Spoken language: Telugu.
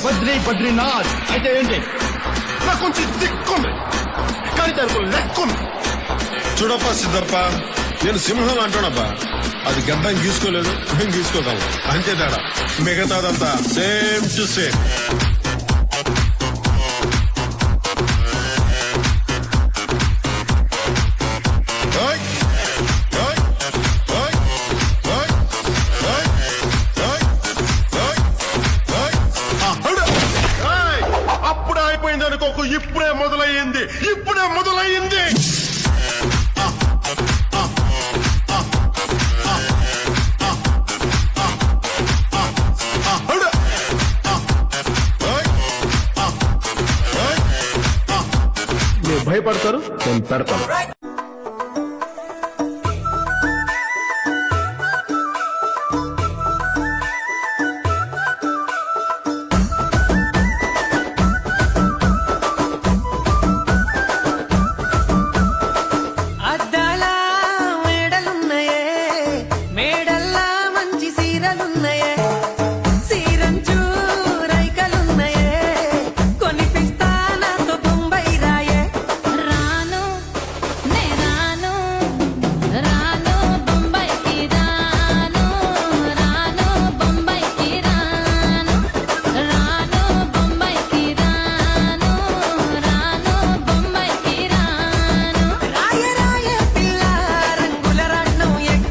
కానీ బద్రీనాథ్ అయితే ఏంటి? నాకు కొంచెం దిక్కుంది కానీ దానికి లెక్కుంది. చూడప్ప సిద్ధప్ప, నేను సింహం అంటానబ్బా. అది గడ్డం గీసుకోలేదు, మేము గీసుకోగలం అంతే తేడా. మిగతాదంతా సేమ్ టు సేమ్. అప్పుడే అయిపోయింది అనుకోకు, ఇప్పుడే మొదలయ్యింది. మీరు భయపడతారు, నేను పెడతాను.